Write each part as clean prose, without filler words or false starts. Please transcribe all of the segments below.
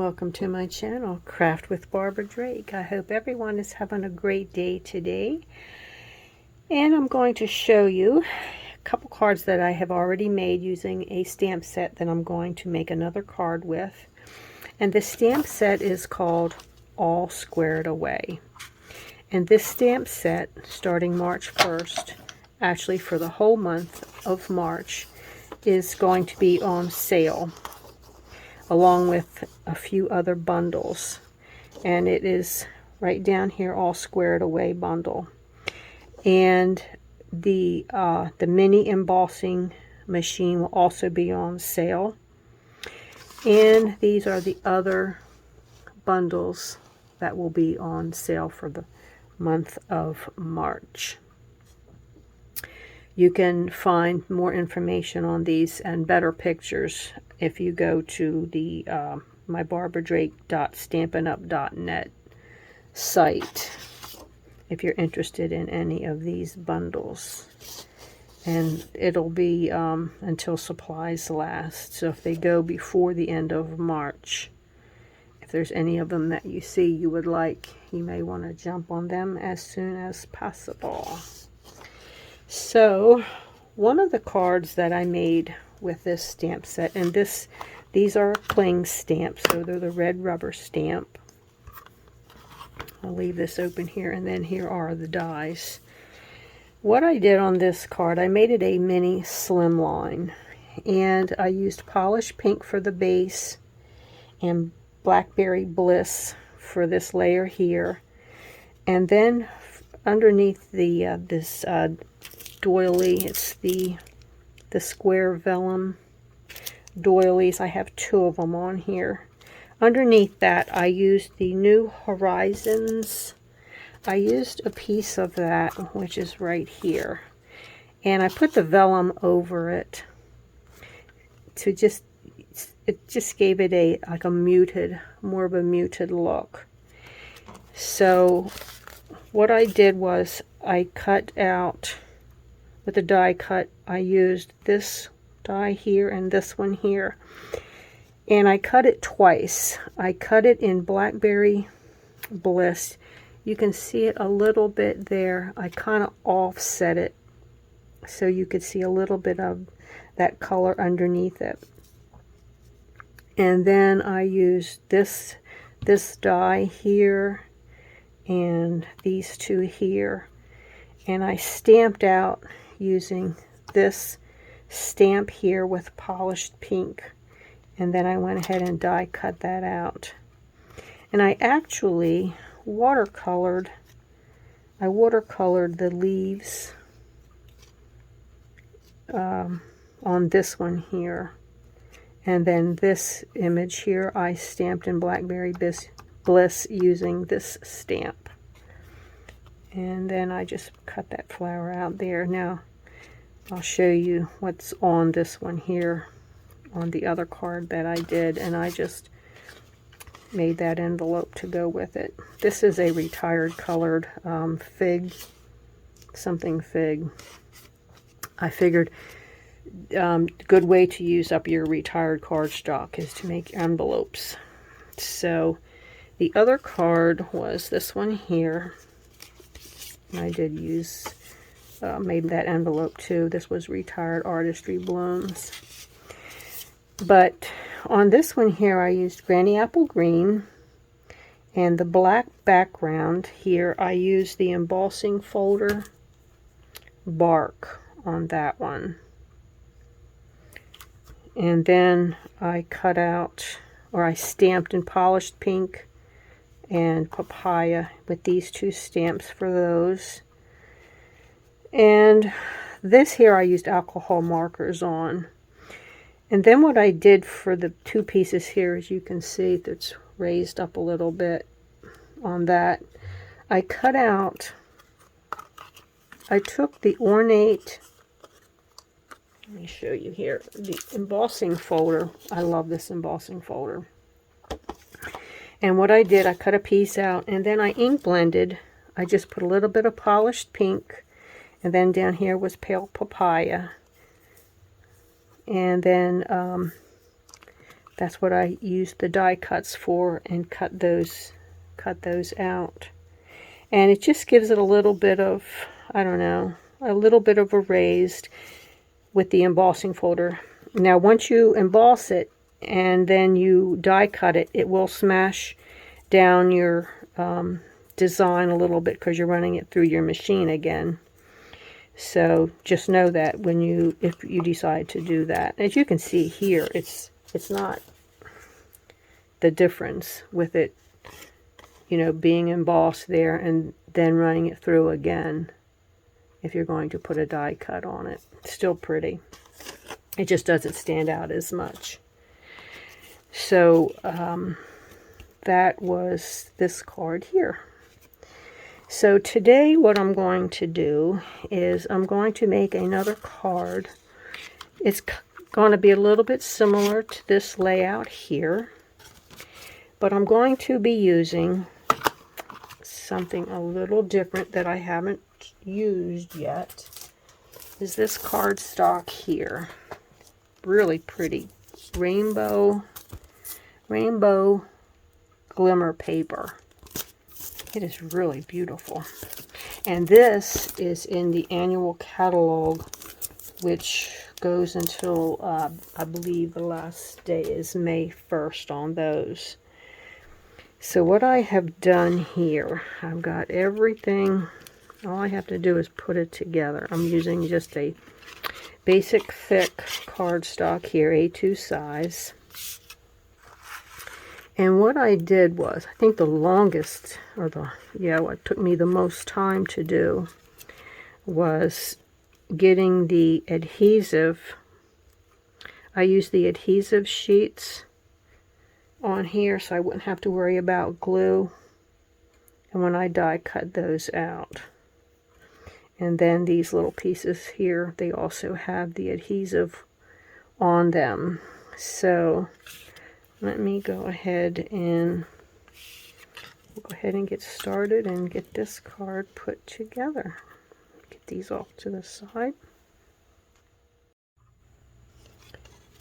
welcome to my channel, Craft with Barbara Drake. I hope everyone is having a great day today. And I'm going to show you a couple cards that I have already made using a stamp set that I'm going to make another card with. And the stamp set is called All Squared Away. And this stamp set, starting March 1st, actually for the whole month of March, is going to be on sale, along with a few other bundles. And it is right down here, All Squared Away bundle. And the mini embossing machine will also be on sale. And these are the other bundles that will be on sale for the month of March. You can find more information on these and better pictures if you go to the mybarbadrake.stampinup.net site if you're interested in any of these bundles. And it'll be until supplies last. So if they go before the end of March, if there's any of them that you see you would like, you may want to jump on them as soon as possible. So, one of the cards that I made with this stamp set, and these are cling stamps, so they're the red rubber stamp. I'll leave this open here, and then here are the dies. What I did on this card, I made it a mini slimline, and I used polished pink for the base and Blackberry Bliss for this layer here, and then underneath the this doily, it's the square vellum doilies. I have two of them on here. Underneath that, I used the New Horizons. I used a piece of that, which is right here, and I put the vellum over it to it just gave it like a muted, more of a muted look. So what I did was I cut out, with the die cut, I used this die here and this one here. And I cut it twice. I cut it in Blackberry Bliss. You can see it a little bit there. I kind of offset it so you could see a little bit of that color underneath it. And then I used this die here and these two here. And I stamped out using this stamp here with polished pink. And then I went ahead and die cut that out. And I actually watercolored the leaves on this one here. And then this image here I stamped in Blackberry Bliss using this stamp. And then I just cut that flower out there. Now I'll show you what's on this one here, on the other card that I did, and I just made that envelope to go with it. This is a retired colored fig, something fig. I figured good way to use up your retired cardstock is to make envelopes. So the other card was this one here. I did use, made that envelope too. This was Retired Artistry Blooms. But on this one here, I used Granny Apple Green. And the black background here, I used the embossing folder bark on that one. And then I cut out, or I stamped in polished pink and papaya with these two stamps for those. And this here I used alcohol markers on. And then what I did for the two pieces here, as you can see, that's raised up a little bit on that, I cut out, I took the ornate, let me show you here, the embossing folder. I love this embossing folder. And what I did, I cut a piece out, and then I ink blended. I just put a little bit of polished pink, and then down here was pale papaya. And then That's what I used the die cuts for, and cut those out. And it just gives it a little bit of, I don't know, a little bit of a raised with the embossing folder. Now once you emboss it and then you die cut it, it will smash down your design a little bit because you're running it through your machine again. So just know that if you decide to do that. As you can see here, it's not the difference with it, you know, being embossed there and then running it through again. If you're going to put a die cut on it, it's still pretty. It just doesn't stand out as much. So that was this card here. So today what I'm going to do is I'm going to make another card. It's going to be a little bit similar to this layout here, but I'm going to be using something a little different that I haven't used yet. Is this cardstock here. Really pretty. Rainbow Glimmer paper. It is really beautiful. And this is in the annual catalog, which goes until, I believe the last day is May 1st on those. So what I have done here, I've got everything. All I have to do is put it together. I'm using just a basic thick cardstock here, A2 size. And what I did was, I think the longest, or what took me the most time to do was getting the adhesive. I used the adhesive sheets on here so I wouldn't have to worry about glue. And when I die cut those out. And then these little pieces here, they also have the adhesive on them. So let me go ahead and get started and get this card put together. Get these off to the side.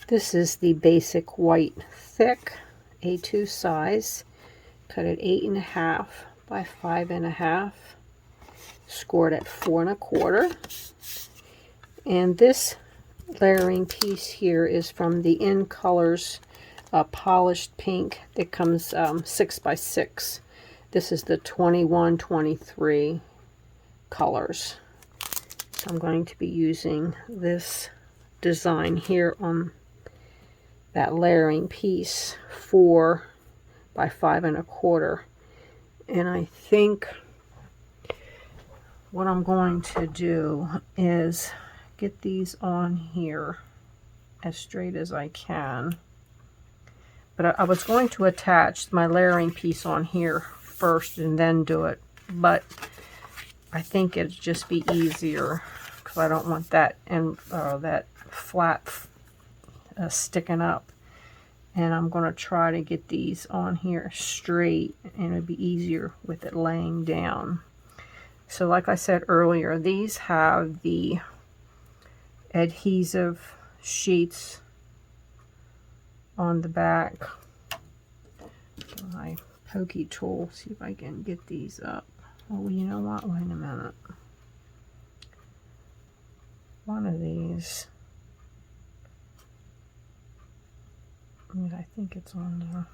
This is the basic white thick A2 size. Cut at 8.5 by 5.5. Scored at 4 1/4. And this layering piece here is from the In Colors polished pink that comes 6 by 6. This is the 21-23 colors. So I'm going to be using this design here on that layering piece, 4 by 5 1/4. And I think what I'm going to do is get these on here as straight as I can. But I was going to attach my layering piece on here first and then do it. But I think it'd just be easier because I don't want that that flat sticking up. And I'm going to try to get these on here straight, and it'd be easier with it laying down. So like I said earlier, these have the adhesive sheets on the back. My pokey tool, see if I can get these up. Oh, you know what? Wait a minute. One of these, I think it's on there.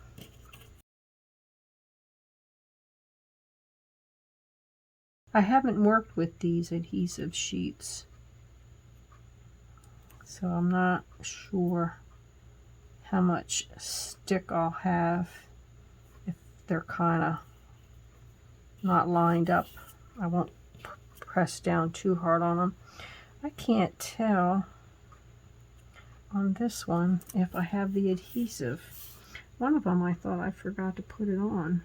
I haven't worked with these adhesive sheets, so I'm not sure how much stick I'll have if they're kind of not lined up. I won't press down too hard on them. I can't tell on this one if I have the adhesive. One of them I thought I forgot to put it on.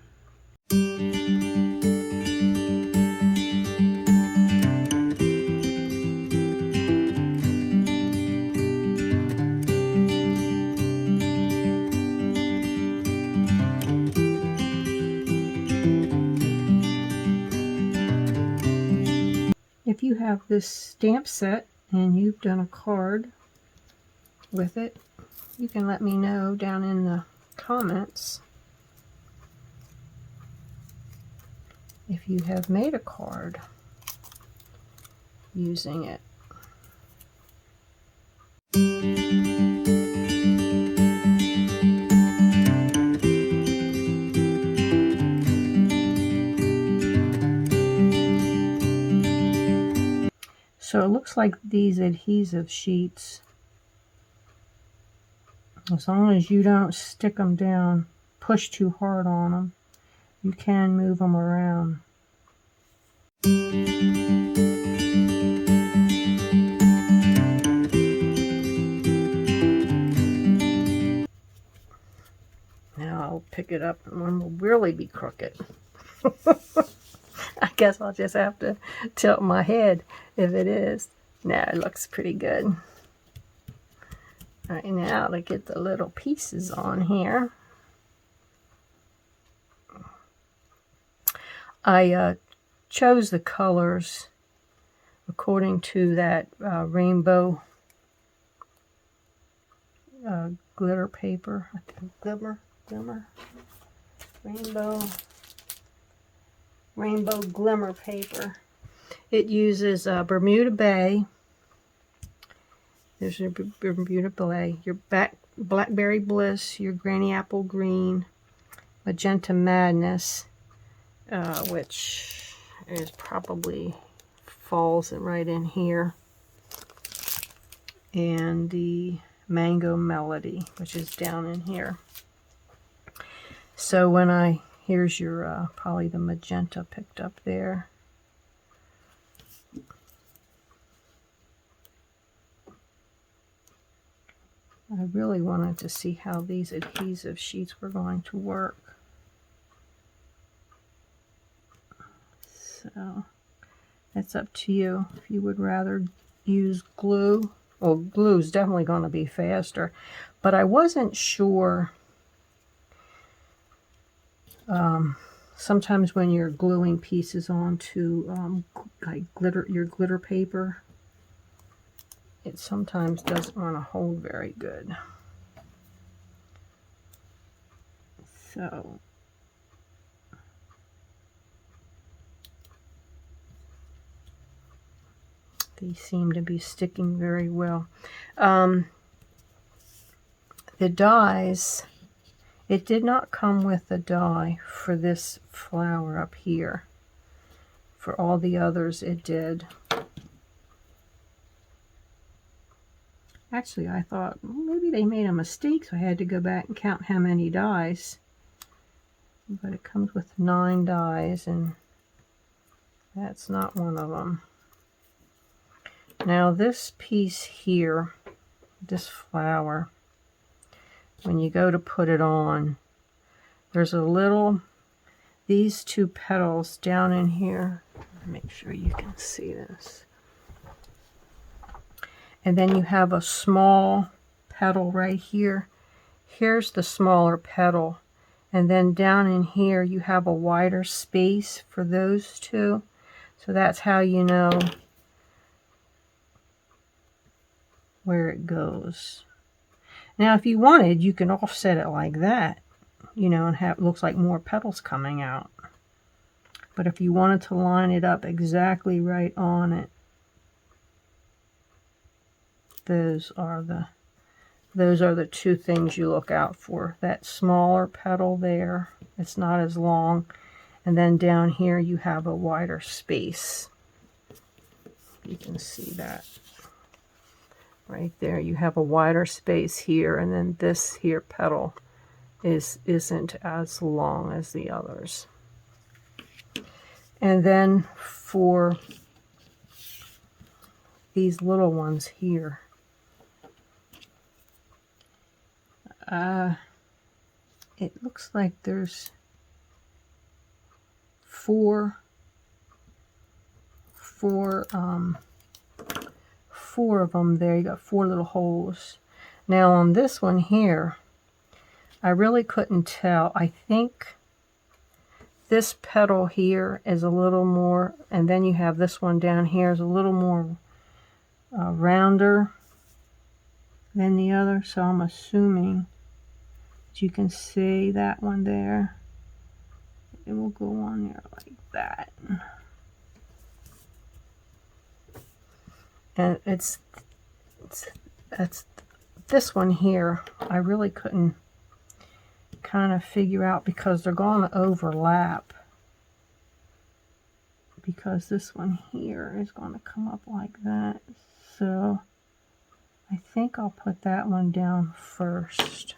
If you have this stamp set and you've done a card with it, you can let me know down in the comments if you have made a card using it. So it looks like these adhesive sheets, as long as you don't stick them down, push too hard on them, you can move them around. Now I'll pick it up and one will really be crooked. I guess I'll just have to tilt my head if it is. Now it looks pretty good. Right, now to get the little pieces on here. I chose the colors according to that Rainbow glitter paper. Glimmer. Rainbow Glimmer paper. It uses Bermuda Bay. There's your Bermuda Bay, your Blackberry Bliss, your Granny Apple Green, Magenta Madness, which is probably falls right in here, and the Mango Melody, which is down in here. So when here's your probably the magenta picked up there. I really wanted to see how these adhesive sheets were going to work. So that's up to you if you would rather use glue. Well, glue is definitely going to be faster, but I wasn't sure. Sometimes when you're gluing pieces onto like your glitter paper, it sometimes doesn't want to hold very good. So these seem to be sticking very well. The dies, it did not come with the die for this flower up here. For all the others it did. Actually, I thought, well, maybe they made a mistake, so I had to go back and count how many dies. But it comes with 9 dies, and that's not one of them. Now this piece here, this flower, when you go to put it on, there's a little, these 2 petals down in here. Make sure you can see this. And then you have a small petal right here. Here's the smaller petal. And then down in here you have a wider space for those 2. So that's how you know where it goes. Now if you wanted, you can offset it like that, you know, and have it looks like more petals coming out. But if you wanted to line it up exactly right on it, those are the 2 things you look out for. That smaller petal there, it's not as long, and then down here you have a wider space. You can see that right there. You have a wider space here, and then this here petal isn't as long as the others. And then for these little ones here, it looks like there's 4 of them there. You got 4 little holes. Now on this one here, I really couldn't tell. I think this petal here is a little more, and then you have this one down here is a little more rounder. than the other, so I'm assuming that you can see that one there. It will go on there like that. And that's this one here. I really couldn't kind of figure out because they're going to overlap. Because this one here is going to come up like that. So I think I'll put that one down first.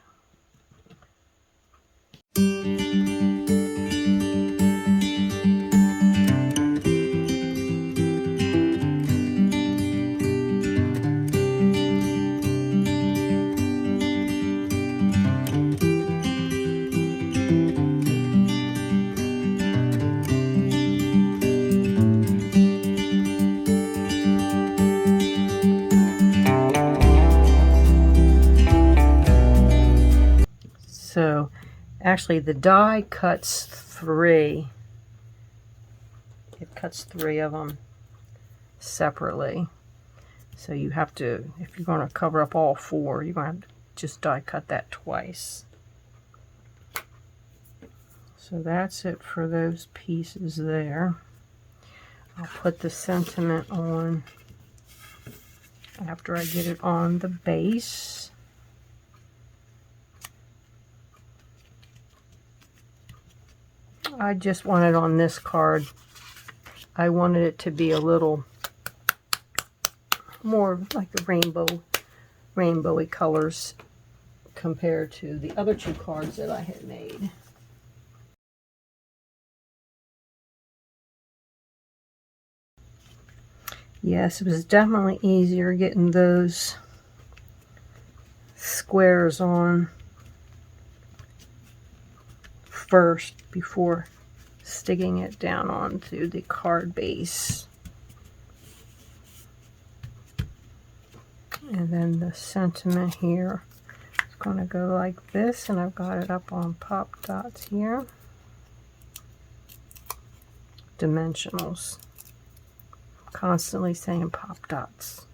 So actually the die cuts 3. It cuts 3 of them separately. So you have to, if you're going to cover up all 4, you're going to have to just die cut that twice. So that's it for those pieces there. I'll put the sentiment on after I get it on the base. I just wanted on this card, I wanted it to be a little more like the rainbowy colors compared to the other 2 cards that I had made. Yes, it was definitely easier getting those squares on first before sticking it down onto the card base. And then the sentiment here is going to go like this, and I've got it up on pop dots here. Dimensionals. Constantly saying pop dots.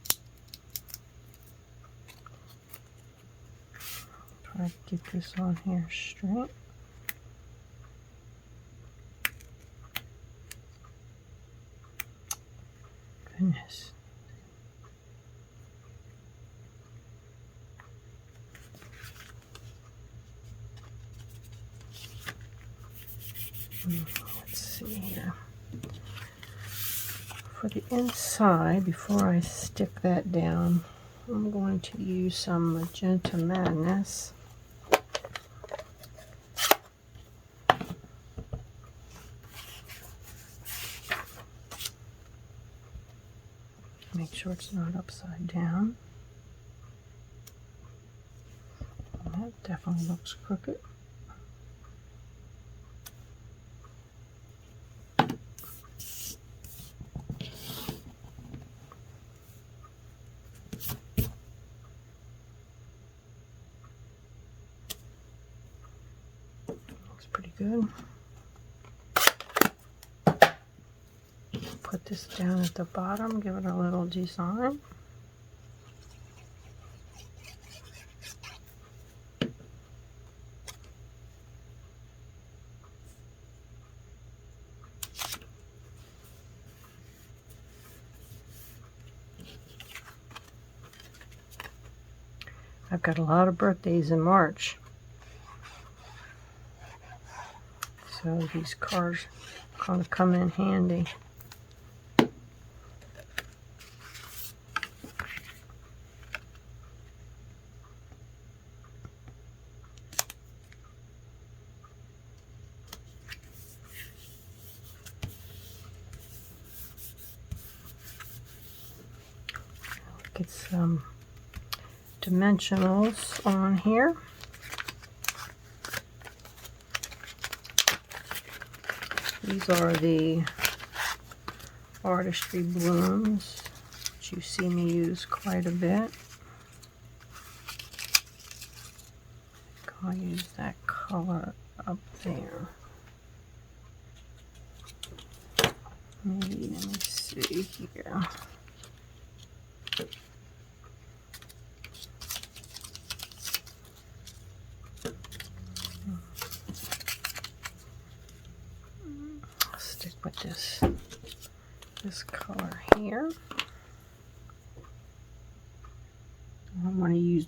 Try to get this on here straight. Goodness. Let's see here. For the inside, before I stick that down, I'm going to use some Magenta Madness. Make sure it's not upside down. That definitely looks crooked. Looks pretty good. Put this down at the bottom, give it a little design. I've got a lot of birthdays in March, so these cards are going to come in handy. Get some dimensionals on here. These are the Artistry Blooms, which you see me use quite a bit. I'll use that color up there. Maybe, let me see here. this color here. I want to use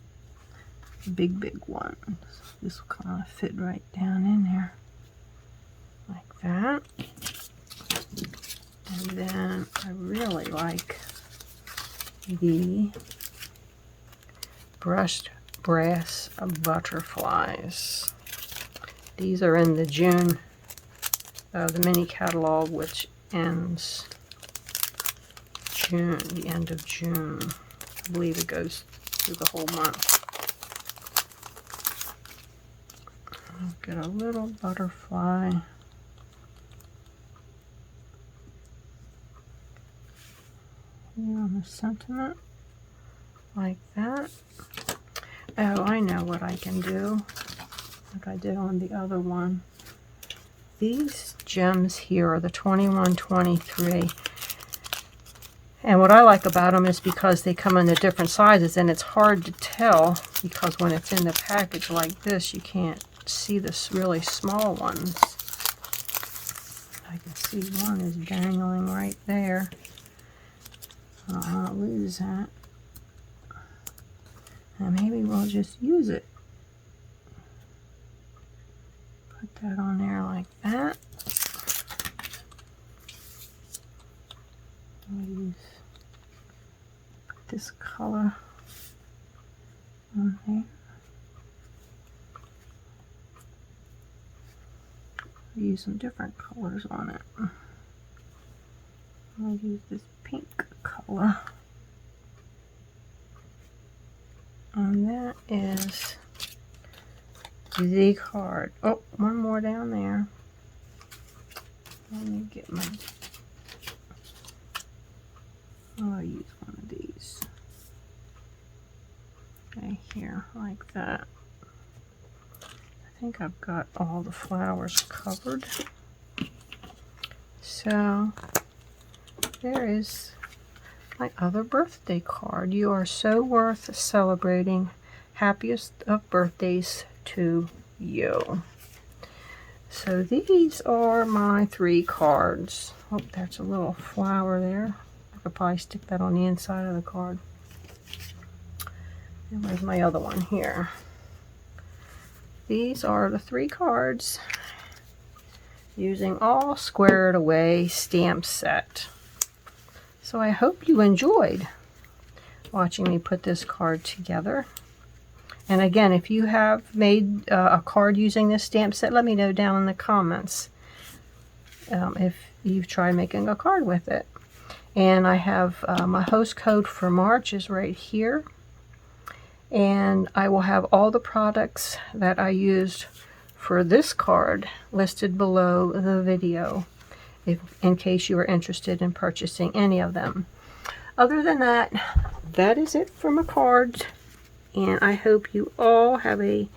the big one. This will kind of fit right down in there. Like that. And then I really like the brushed brass butterflies. These are in the June, the mini catalog, which ends June, the end of June. I believe it goes through the whole month. I'll get a little butterfly. Here on the sentiment, like that. Oh, I know what I can do, like I did on the other one. These gems here are the 21, 23. And what I like about them is because they come in the different sizes, and it's hard to tell because when it's in the package like this, you can't see the really small ones. I can see one is dangling right there. I don't want to lose that. And maybe we'll just use it. Put that on there like that. I'll use this color on there. I'll use some different colors on it. I'll use this pink color. And that is the card. Oh, one more down there. Let me get my... I'll use one of these. Okay, here, like that. I think I've got all the flowers covered. So, there is my other birthday card. You are so worth celebrating. Happiest of birthdays to you. So these are my 3 cards. Oh, there's a little flower there. I could probably stick that on the inside of the card. And where's my other one here? These are the 3 cards using all squared away stamp set. So I hope you enjoyed watching me put this card together. And again, if you have made a card using this stamp set, let me know down in the comments if you've tried making a card with it. And I have my host code for March is right here. And I will have all the products that I used for this card listed below the video, in case you are interested in purchasing any of them. Other than that, that is it for my cards. And I hope you all have a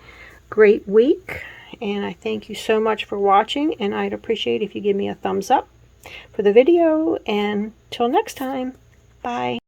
great week. And I thank you so much for watching. And I'd appreciate if you give me a thumbs up for the video. And till next time, bye.